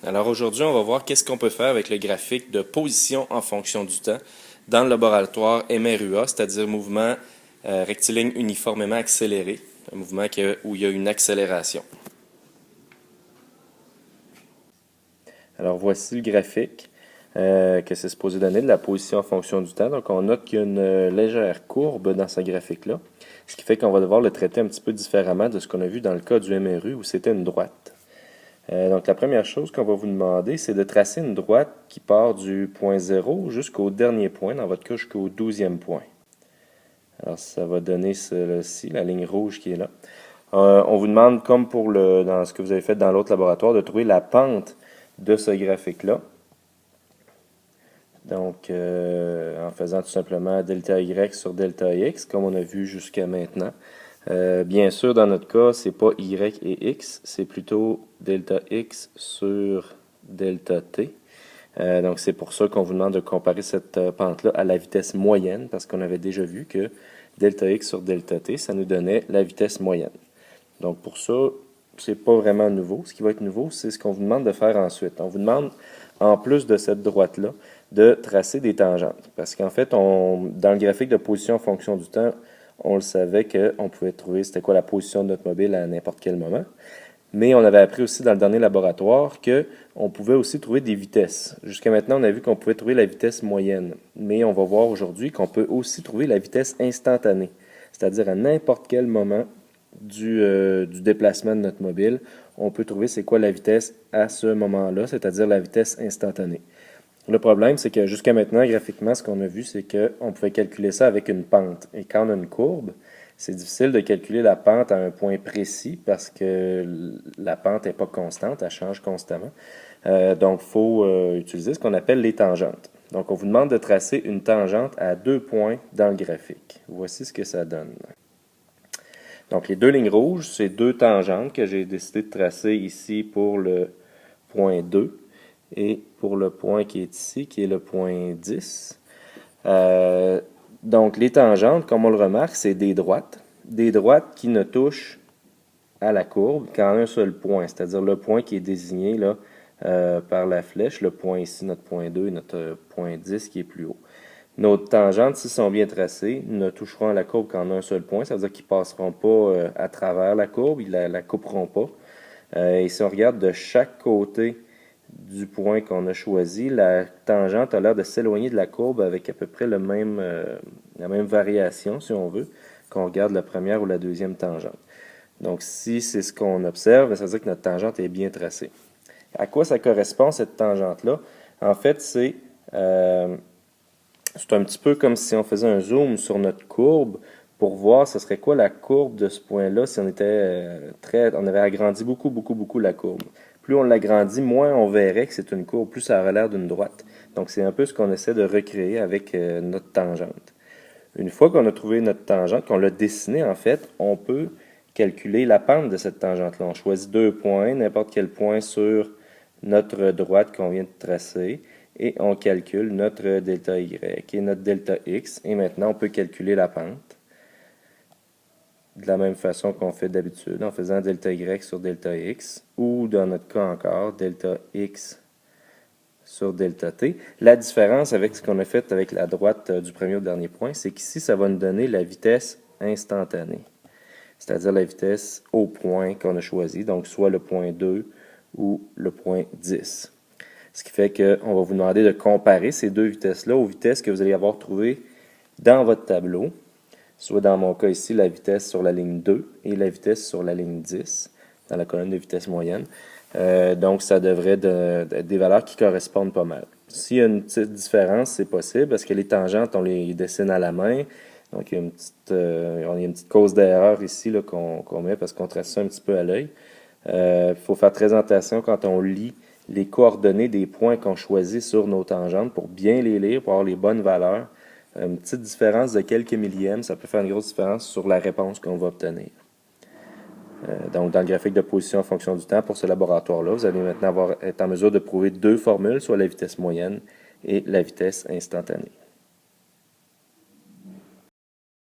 Alors aujourd'hui, on va voir qu'est-ce qu'on peut faire avec le graphique de position en fonction du temps dans le laboratoire MRUA, c'est-à-dire mouvement rectiligne uniformément accéléré, un mouvement où il y a une accélération. Alors voici le graphique que c'est supposé donner de la position en fonction du temps. Donc on note qu'il y a une légère courbe dans ce graphique-là, ce qui fait qu'on va devoir le traiter un petit peu différemment de ce qu'on a vu dans le cas du MRU où c'était une droite. Donc la première chose qu'on va vous demander, c'est de tracer une droite qui part du point 0 jusqu'au dernier point, dans votre cas jusqu'au 12e point. Alors ça va donner celle-ci, la ligne rouge qui est là. On vous demande, comme dans ce que vous avez fait dans l'autre laboratoire, de trouver la pente de ce graphique-là. Donc en faisant tout simplement delta Y sur delta X, comme on a vu jusqu'à maintenant. Bien sûr, dans notre cas, c'est pas Y et X, c'est plutôt delta X sur delta T. Donc, c'est pour ça qu'on vous demande de comparer cette pente-là à la vitesse moyenne, parce qu'on avait déjà vu que delta X sur delta T, ça nous donnait la vitesse moyenne. Donc, pour ça, c'est pas vraiment nouveau. Ce qui va être nouveau, c'est ce qu'on vous demande de faire ensuite. On vous demande, en plus de cette droite-là, de tracer des tangentes. Parce qu'en fait, dans le graphique de position en fonction du temps, on le savait qu'on pouvait trouver c'était quoi la position de notre mobile à n'importe quel moment. Mais on avait appris aussi dans le dernier laboratoire qu'on pouvait aussi trouver des vitesses. Jusqu'à maintenant, on a vu qu'on pouvait trouver la vitesse moyenne. Mais on va voir aujourd'hui qu'on peut aussi trouver la vitesse instantanée. C'est-à-dire à n'importe quel moment du déplacement de notre mobile, on peut trouver c'est quoi la vitesse à ce moment-là, c'est-à-dire la vitesse instantanée. Le problème, c'est que jusqu'à maintenant, graphiquement, ce qu'on a vu, c'est qu'on pouvait calculer ça avec une pente. Et quand on a une courbe, c'est difficile de calculer la pente à un point précis parce que la pente n'est pas constante, elle change constamment. Donc, il faut utiliser ce qu'on appelle les tangentes. Donc, on vous demande de tracer une tangente à 2 points dans le graphique. Voici ce que ça donne. Donc, les deux lignes rouges, c'est 2 tangentes que j'ai décidé de tracer ici pour le point 2. Et pour le point qui est ici, qui est le point 10. Donc, les tangentes, comme on le remarque, c'est des droites. Des droites qui ne touchent à la courbe qu'en un seul point, c'est-à-dire le point qui est désigné là, par la flèche, le point ici, notre point 2 et notre point 10 qui est plus haut. Nos tangentes, s'ils sont bien tracées, ne toucheront à la courbe qu'en un seul point, c'est-à-dire qu'ils ne passeront pas à travers la courbe, ils ne la couperont pas. Et si on regarde de chaque côté du point qu'on a choisi, la tangente a l'air de s'éloigner de la courbe avec à peu près la même variation, si on veut, qu'on regarde la première ou la deuxième tangente. Donc, si c'est ce qu'on observe, ça veut dire que notre tangente est bien tracée. À quoi ça correspond, cette tangente-là? En fait, c'est un petit peu comme si on faisait un zoom sur notre courbe pour voir ce serait quoi la courbe de ce point-là si on avait agrandi beaucoup la courbe. Plus on l'agrandit, moins on verrait que c'est une courbe, plus ça aurait l'air d'une droite. Donc, c'est un peu ce qu'on essaie de recréer avec notre tangente. Une fois qu'on a trouvé notre tangente, qu'on l'a dessinée, en fait, on peut calculer la pente de cette tangente-là. On choisit 2 points, n'importe quel point sur notre droite qu'on vient de tracer, et on calcule notre delta Y et notre delta X. Et maintenant, on peut calculer la pente de la même façon qu'on fait d'habitude, en faisant delta Y sur delta X, ou dans notre cas encore, delta X sur delta T. La différence avec ce qu'on a fait avec la droite du premier au dernier point, c'est qu'ici, ça va nous donner la vitesse instantanée, c'est-à-dire la vitesse au point qu'on a choisi, donc soit le point 2 ou le point 10. Ce qui fait qu'on va vous demander de comparer ces deux vitesses-là aux vitesses que vous allez avoir trouvées dans votre tableau, soit dans mon cas ici, la vitesse sur la ligne 2 et la vitesse sur la ligne 10, dans la colonne de vitesse moyenne. Donc, ça devrait être des valeurs qui correspondent pas mal. S'il y a une petite différence, c'est possible, parce que les tangentes, on les dessine à la main. Donc, il y a une petite cause d'erreur ici qu'on met, parce qu'on trace ça un petit peu à l'œil. Il faut faire très attention quand on lit les coordonnées des points qu'on choisit sur nos tangentes pour bien les lire, pour avoir les bonnes valeurs. Une petite différence de quelques millièmes, ça peut faire une grosse différence sur la réponse qu'on va obtenir. Donc, dans le graphique de position en fonction du temps, pour ce laboratoire-là, vous allez maintenant être en mesure de prouver 2 formules, soit la vitesse moyenne et la vitesse instantanée.